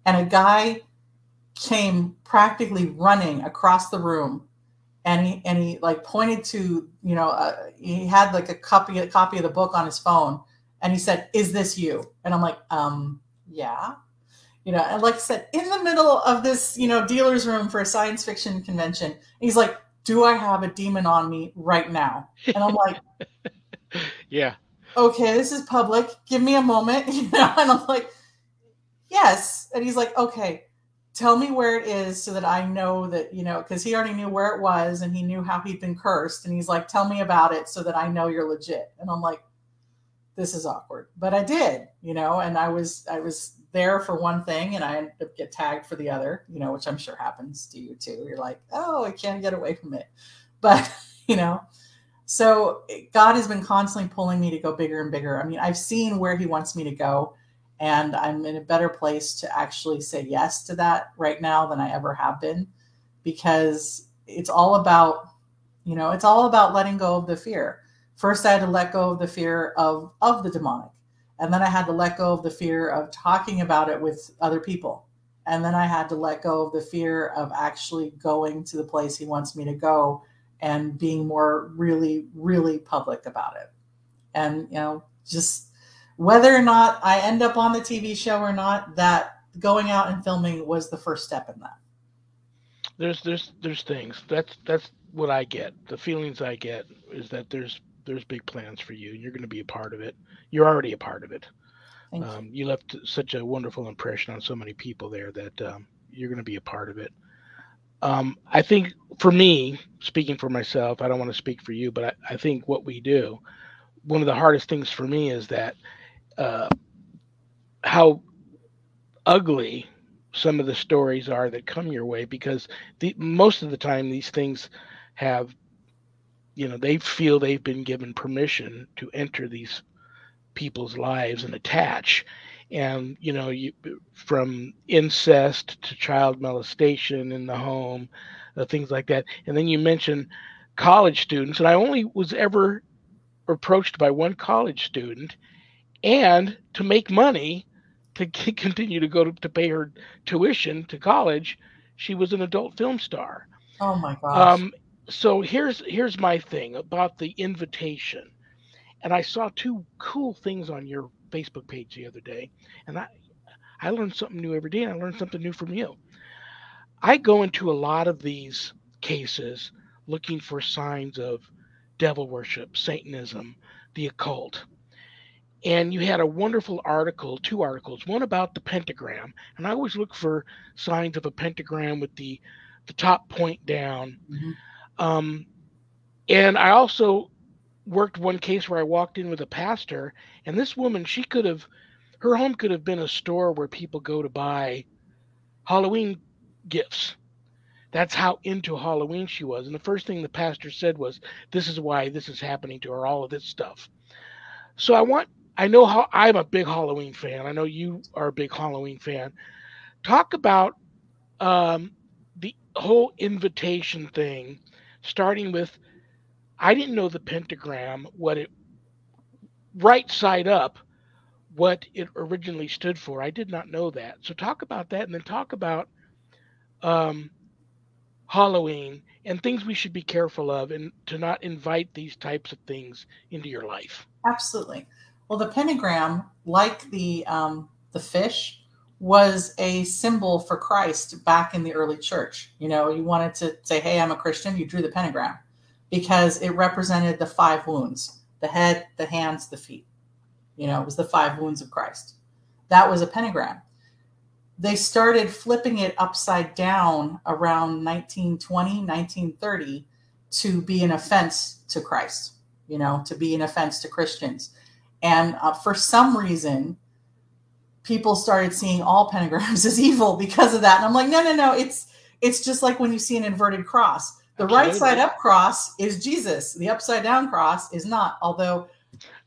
and a guy came practically running across the room, and he like pointed to, he had like a copy of the book on his phone, and he said, is this you? And I'm like, yeah, and like I said, in the middle of this, dealer's room for a science fiction convention, he's like, do I have a demon on me right now? And I'm like, yeah, okay, this is public. Give me a moment, and I'm like, yes. And he's like, okay, tell me where it is so that I know that, because he already knew where it was, and he knew how he'd been cursed. And he's like, tell me about it so that I know you're legit. And I'm like, this is awkward, but I did, and I was there for one thing and I end up get tagged for the other, which I'm sure happens to you too. You're like, oh, I can't get away from it. But, so God has been constantly pulling me to go bigger and bigger. I mean, I've seen where he wants me to go, and I'm in a better place to actually say yes to that right now than I ever have been, because it's all about, letting go of the fear. First, I had to let go of the fear of the demonic. And then I had to let go of the fear of talking about it with other people. And then I had to let go of the fear of actually going to the place he wants me to go and being more really, really public about it. And, just whether or not I end up on the TV show or not, that going out and filming was the first step in that. There's things. That's what I get. The feelings I get is that there's big plans for you, and you're going to be a part of it. You're already a part of it. Thank you. You left such a wonderful impression on so many people there that you're going to be a part of it. I think for me, speaking for myself, I don't want to speak for you, but I think what we do, one of the hardest things for me is that uh, how ugly some of the stories are that come your way, because most of the time these things have, they feel they've been given permission to enter these people's lives and attach. And, from incest to child molestation in the home, things like that. And then you mentioned college students, and I only was ever approached by one college student, and to make money to continue to to pay her tuition to college, she was an adult film star. Oh my gosh. Um, so here's my thing about the invitation. And I saw two cool things on your Facebook page the other day, and I learned something new every day, and I learned something new from you. I go into a lot of these cases looking for signs of devil worship, Satanism, the occult. And you had a wonderful article, two articles, one about the pentagram, and I always look for signs of a pentagram with the top point down. Mm-hmm. Um, and I also worked one case where I walked in with a pastor, and this woman, her home could have been a store where people go to buy Halloween gifts. That's how into Halloween she was. And the first thing the pastor said was, "This is why this is happening to her, all of this stuff." So I know how I'm a big Halloween fan. I know you are a big Halloween fan. Talk about um, the whole invitation thing, starting with, I didn't know the pentagram, what it, right side up, what it originally stood for. I did not know that. So talk about that, and then talk about um, Halloween and things we should be careful of, and to not invite these types of things into your life. Absolutely. Well, the pentagram, like the fish, was a symbol for Christ back in the early church. You wanted to say, "Hey, I'm a Christian." You drew the pentagram because it represented the 5 wounds: the head, the hands, the feet. It was the 5 wounds of Christ. That was a pentagram. They started flipping it upside down around 1920, 1930 to be an offense to Christ, to be an offense to Christians. And for some reason, people started seeing all pentagrams as evil because of that. And I'm like, no. It's just like when you see an inverted cross. The right side up cross is Jesus. The upside down cross is not. Although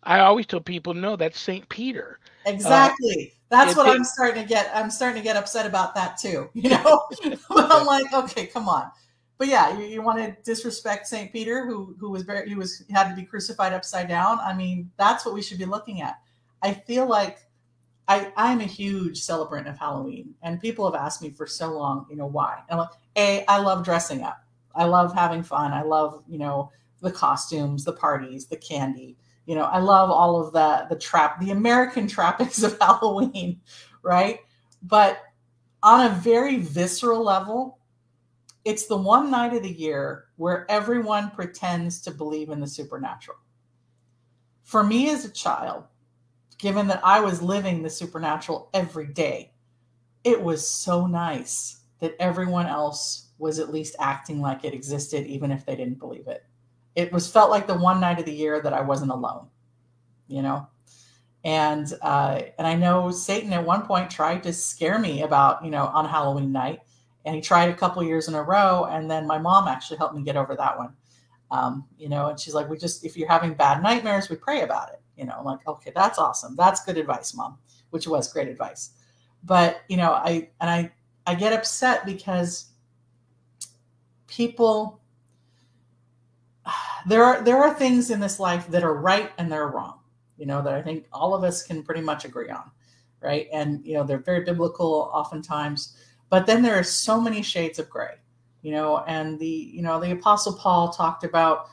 I always tell people, no, that's St. Peter. Exactly. That's what I'm starting to get. I'm starting to get upset about that too. But I'm like, okay, come on. But yeah, you want to disrespect St. Peter, who had to be crucified upside down. I mean, that's what we should be looking at. I feel like I'm a huge celebrant of Halloween, and people have asked me for so long, why? And I'm like, I love dressing up. I love having fun. I love, the costumes, the parties, the candy. I love all of the American trappings of Halloween, right? But on a very visceral level, it's the one night of the year where everyone pretends to believe in the supernatural. For me as a child, given that I was living the supernatural every day, it was so nice that everyone else was at least acting like it existed, even if they didn't believe it. It felt like the one night of the year that I wasn't alone, And I know Satan at one point tried to scare me about, on Halloween night, and he tried a couple years in a row, and then my mom actually helped me get over that one. And she's like, if you're having bad nightmares, we pray about it. I'm like, okay, that's awesome. That's good advice, Mom, which was great advice. But, I get upset because people, there are things in this life that are right and they're wrong, that I think all of us can pretty much agree on. Right. And, they're very biblical oftentimes, but then there are so many shades of gray, and the Apostle Paul talked about,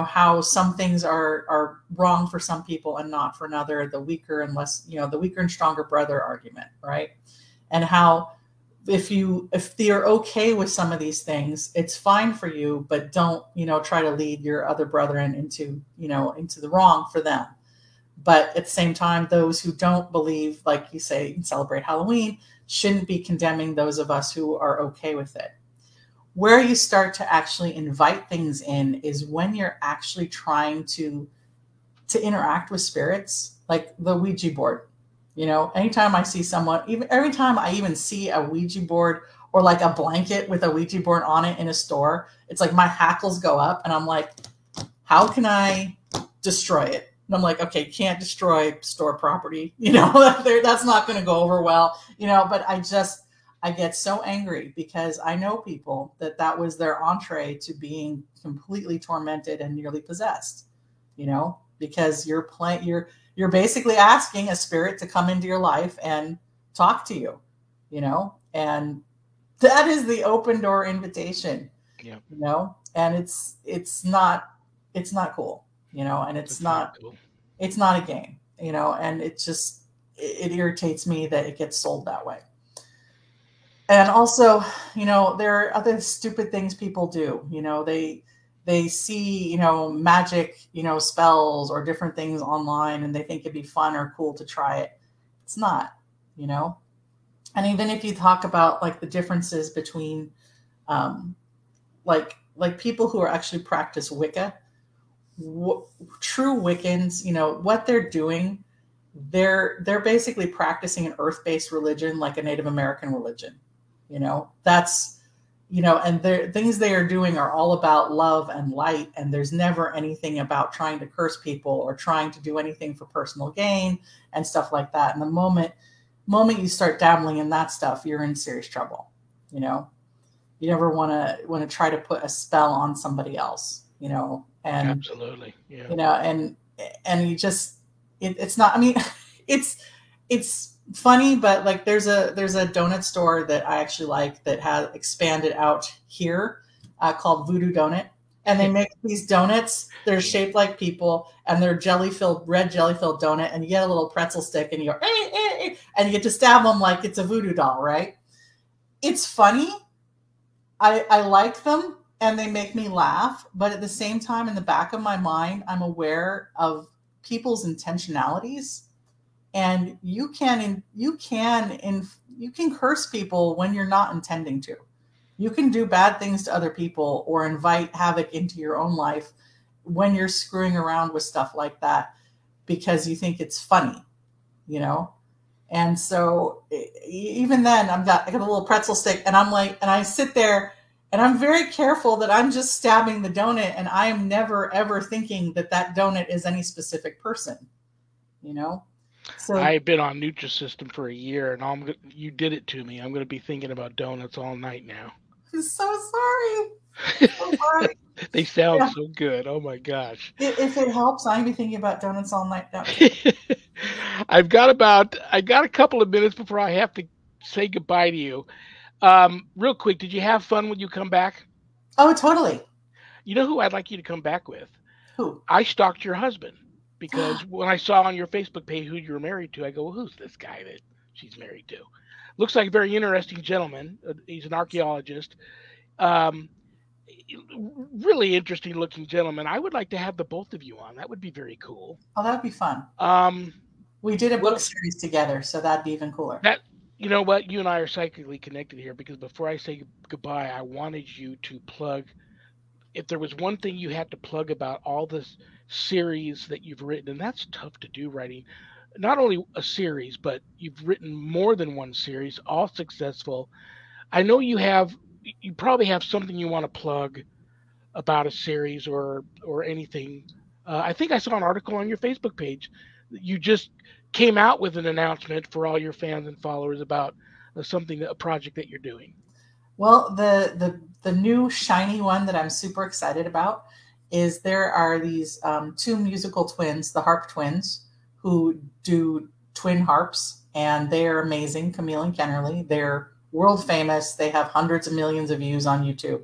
how some things are wrong for some people and not for another, the weaker and stronger brother argument. Right. And how, if you're okay with some of these things, it's fine for you, but don't, try to lead your other brethren into the wrong for them. But at the same time, those who don't believe, like you say, and celebrate Halloween, shouldn't be condemning those of us who are okay with it. Where you start to actually invite things in is when you're actually trying to interact with spirits, like the Ouija board. Anytime I see someone, every time I even see a Ouija board or like a blanket with a Ouija board on it in a store, it's like my hackles go up and I'm like, how can I destroy it? And I'm like, okay, can't destroy store property. That's not going to go over well, but I get so angry because I know people that was their entree to being completely tormented and nearly possessed, because you're basically asking a spirit to come into your life and talk to you, and that is the open door invitation, and it's not cool, and it's not cool. It's not a game, and it irritates me that it gets sold that way. And also, there are other stupid things people do, they see, magic, spells or different things online and they think it'd be fun or cool to try it. It's not, and even if you talk about like the differences between, like people who are actually practice Wicca, true Wiccans, what they're doing, they're basically practicing an earth-based religion, like a Native American religion. That's, and things they are doing are all about love and light. And there's never anything about trying to curse people or trying to do anything for personal gain and stuff like that. And the moment you start dabbling in that stuff, you're in serious trouble. You never want to try to put a spell on somebody else, and absolutely. Yeah. And you just, it's not, I mean, it's funny, but like there's a donut store that I actually like that has expanded out here, called Voodoo Donut, and they make these donuts. They're shaped like people, and they're red jelly filled donut, and you get a little pretzel stick, and you go, and you get to stab them like it's a voodoo doll, right? It's funny. I like them, and they make me laugh, but at the same time, in the back of my mind, I'm aware of people's intentionalities. And you can curse people when you're not intending to. You can do bad things to other people or invite havoc into your own life when you're screwing around with stuff like that because you think it's funny, And so even then I got a little pretzel stick and I'm like, and I sit there and I'm very careful that I'm just stabbing the donut and I am never, ever thinking that donut is any specific person, So I've been on Nutrisystem for a year, and you did it to me. I'm going to be thinking about donuts all night now. I'm so sorry. So sorry. They sound so good. Oh my gosh. If it helps, I'll be thinking about donuts all night now. I got a couple of minutes before I have to say goodbye to you. Real quick, did you have fun when you come back? Oh, totally. You know who I'd like you to come back with? Who? I stalked your husband. Because when I saw on your Facebook page who you were married to, I go, well, who's this guy that she's married to? Looks like a very interesting gentleman. He's an archaeologist. Really interesting looking gentleman. I would like to have the both of you on. That would be very cool. Oh, that would be fun. We did a book series together, so that'd be even cooler. You know what? You and I are psychically connected here because before I say goodbye, I wanted you to plug. If there was one thing you had to plug about all this series that you've written, and that's tough to do, writing not only a series, but you've written more than one series, all successful. I know you probably have something you want to plug about a series or anything. I think I saw an article on your Facebook page. You just came out with an announcement for all your fans and followers about a project that you're doing. Well, the new shiny one that I'm super excited about is there are these two musical twins, the harp twins, who do twin harps, and they are amazing. Camille and Kennerly. They're world famous. They have hundreds of millions of views on YouTube.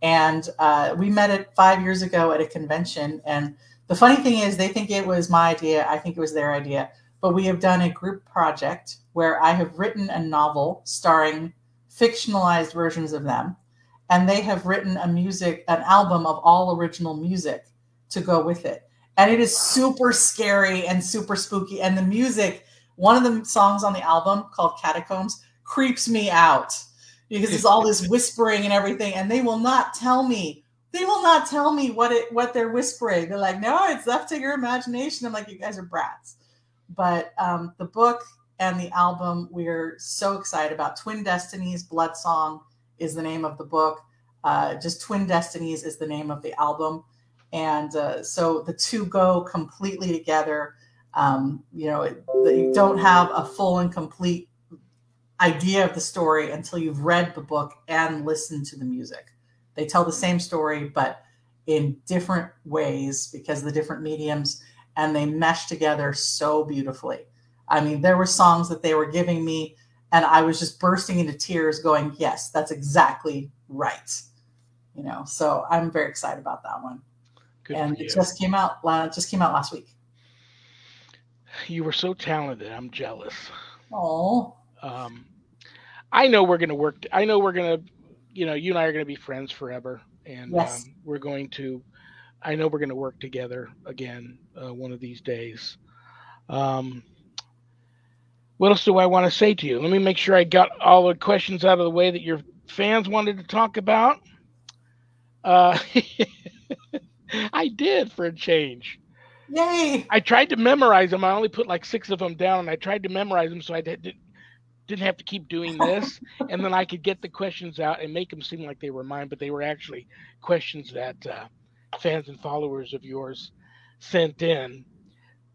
And we met it 5 years ago at a convention. And the funny thing is, they think it was my idea. I think it was their idea. But we have done a group project where I have written a novel starring fictionalized versions of them. And they have written an album of all original music to go with it. And it is super scary and super spooky. And the music, one of the songs on the album called Catacombs, creeps me out because it's all this whispering and everything. And they will not tell me. They will not tell me what they're whispering. They're like, no, it's left to your imagination. I'm like, you guys are brats. But the book and the album, we're so excited about. Twin Destinies, Blood Song is the name of the book. Just Twin Destinies is the name of the album. And so the two go completely together. You don't have a full and complete idea of the story until you've read the book and listened to the music. They tell the same story, but in different ways because of the different mediums, and they mesh together so beautifully. I mean, there were songs that they were giving me, and I was just bursting into tears going, yes, that's exactly right. So I'm very excited about that one. Good and for you. It just came out last week. You were so talented. I'm jealous. Oh, I know we're going to work. I know we're going to, you and I are going to be friends forever. And yes. I know we're going to work together again one of these days. Um, what else do I want to say to you? Let me make sure I got all the questions out of the way that your fans wanted to talk about. Uh, I did for a change. Yay. I tried to memorize them. I only put like 6 of them down, and I tried to memorize them so I didn't have to keep doing this, and then I could get the questions out and make them seem like they were mine, but they were actually questions that fans and followers of yours sent in.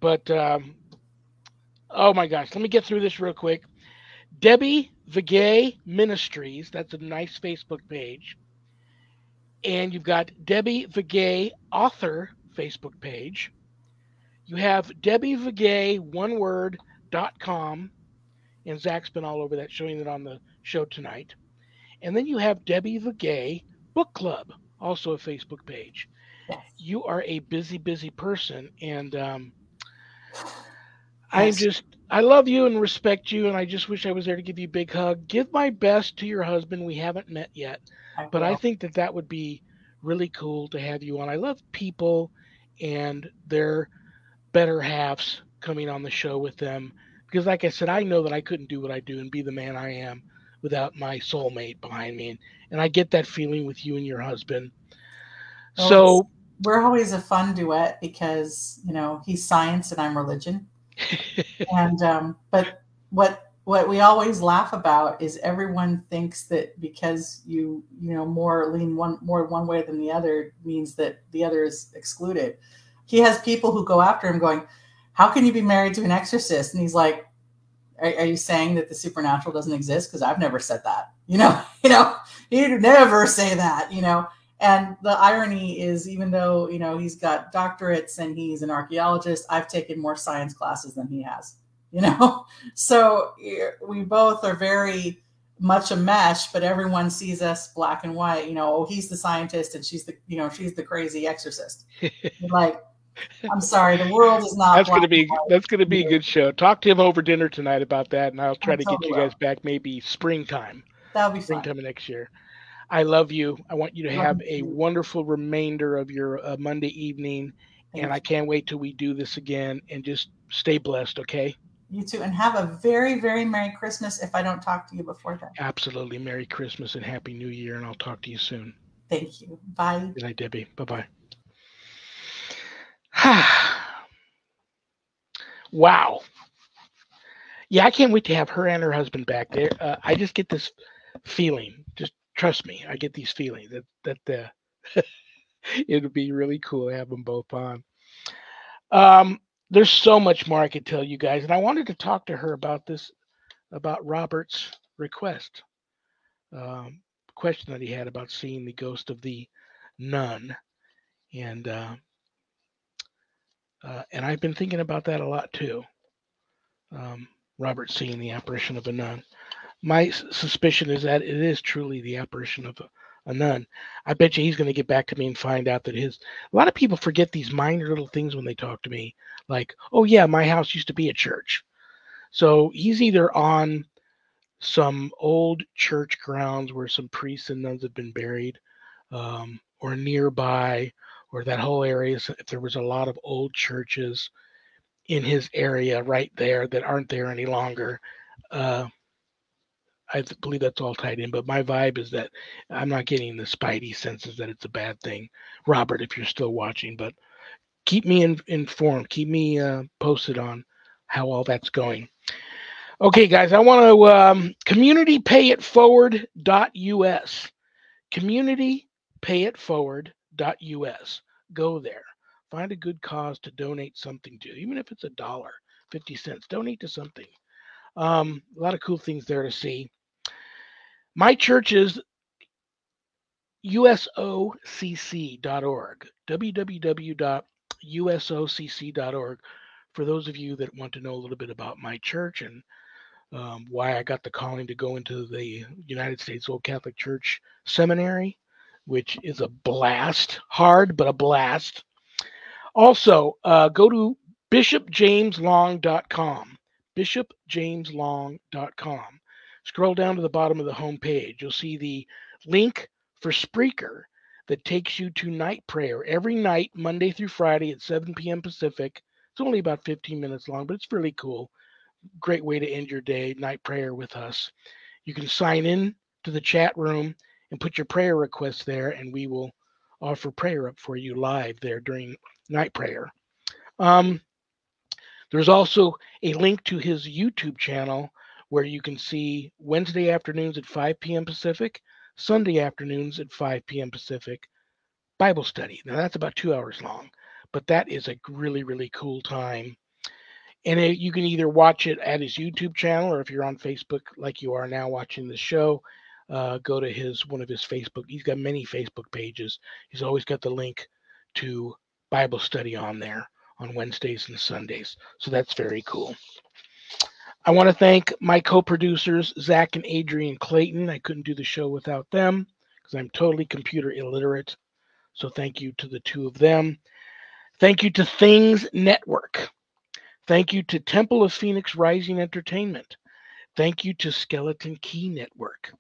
But oh my gosh, let me get through this real quick. Debbie Vigay Ministries, that's a nice Facebook page. And you've got Debbie Vigay Author Facebook page. You have Debbie Vigay, one word.com. And Zach's been all over that, showing it on the show tonight. And then you have Debbie Vigay Book Club, also a Facebook page. Yes. You are a busy, busy person, and Yes. I love you and respect you, and I just wish I was there to give you a big hug. Give my best to your husband. We haven't met yet, but I think that would be really cool to have you on. I love people and their better halves coming on the show with them. Because, like I said, I know that I couldn't do what I do and be the man I am without my soulmate behind me. And I get that feeling with you and your husband. Well, So we're always a fun duet because, he's science and I'm religion. And but what we always laugh about is everyone thinks that because you more lean one way than the other means that the other is excluded. He has people who go after him going, how can you be married to an exorcist? And he's like, are you saying that the supernatural doesn't exist? Because I've never said that. He'd never say that. And the irony is, even though he's got doctorates and he's an archaeologist, I've taken more science classes than he has. So we both are very much a mesh, but everyone sees us black and white. Oh, he's the scientist and she's the crazy exorcist. Like, I'm sorry, the world is not. That's gonna be a good show. Talk to him over dinner tonight about that, and I'll try to get you guys back maybe springtime. That'll be springtime of next year. I love you. I want you to have a wonderful remainder of your Monday evening, and I can't wait till we do this again. And just stay blessed, okay? You too, and have a very, very Merry Christmas if I don't talk to you before then. Absolutely. Merry Christmas and Happy New Year, and I'll talk to you soon. Thank you. Bye. Good night, Debbie. Bye-bye. Wow. Yeah, I can't wait to have her and her husband back there. I just get this feeling. Just trust me, I get these feelings that it would be really cool to have them both on. Um, there's so much more I could tell you guys, and I wanted to talk to her about this, about Robert's request, um, question that he had about seeing the ghost of the nun, and and I've been thinking about that a lot too. Um, Robert seeing the apparition of a nun. My suspicion is that it is truly the apparition of a nun. I bet you he's going to get back to me and find out that his. A lot of people forget these minor little things when they talk to me, like, "Oh yeah, my house used to be a church." So he's either on some old church grounds where some priests and nuns have been buried, or nearby, or that whole area. So if there was a lot of old churches in his area right there that aren't there any longer, uh, I believe that's all tied in. But my vibe is that I'm not getting the spidey senses that it's a bad thing. Robert, if you're still watching, but keep me informed, keep me posted on how all that's going. Okay, guys, I want to communitypayitforward.us. Communitypayitforward.us. Go there. Find a good cause to donate something to, even if it's $1, 50 cents. Donate to something. A lot of cool things there to see. My church is usocc.org. www.usocc.org. For those of you that want to know a little bit about my church and why I got the calling to go into the United States Old Catholic Church Seminary, which is a blast, hard, but a blast. Also, go to bishopjameslong.com. Bishopjameslong.com. Scroll down to the bottom of the homepage. You'll see the link for Spreaker that takes you to night prayer every night, Monday through Friday at 7 p.m. Pacific. It's only about 15 minutes long, but it's really cool. Great way to end your day, night prayer with us. You can sign in to the chat room and put your prayer requests there, and we will offer prayer up for you live there during night prayer. Um, there's also a link to his YouTube channel where you can see Wednesday afternoons at 5 p.m. Pacific, Sunday afternoons at 5 p.m. Pacific Bible study. Now that's about 2 hours long, but that is a really, really cool time. And you can either watch it at his YouTube channel, or if you're on Facebook like you are now watching the show, go to one of his Facebook. He's got many Facebook pages. He's always got the link to Bible study on there on Wednesdays and Sundays. So that's very cool. I want to thank my co-producers, Zach and Adrian Clayton. I couldn't do the show without them because I'm totally computer illiterate. So thank you to the two of them. Thank you to Things Network. Thank you to Temple of Phoenix Rising Entertainment. Thank you to Skeleton Key Network.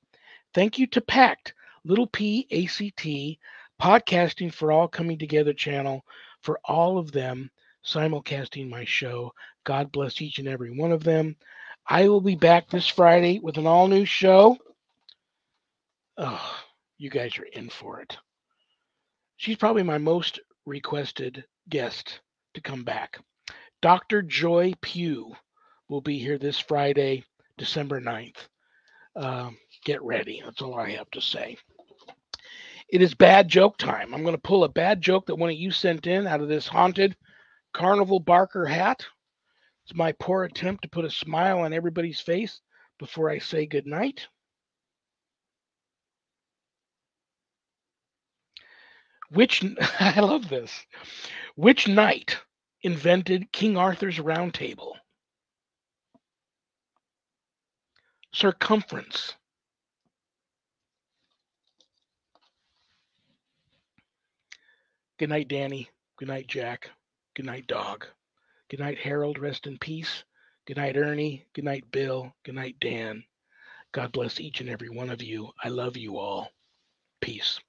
Thank you to PACT, Little P ACT, Podcasting for All Coming Together channel, for all of them simulcasting my show. God bless each and every one of them. I will be back this Friday with an all new show. Oh, you guys are in for it. She's probably my most requested guest to come back. Dr. Joy Pugh will be here this Friday, December 9th. Get ready. That's all I have to say. It is bad joke time. I'm going to pull a bad joke that one of you sent in out of this haunted Carnival Barker hat. It's my poor attempt to put a smile on everybody's face before I say goodnight. I love this. Which knight invented King Arthur's Round Table? Circumference. Good night, Danny. Good night, Jack. Good night, dog. Good night, Harold. Rest in peace. Good night, Ernie. Good night, Bill. Good night, Dan. God bless each and every one of you. I love you all. Peace.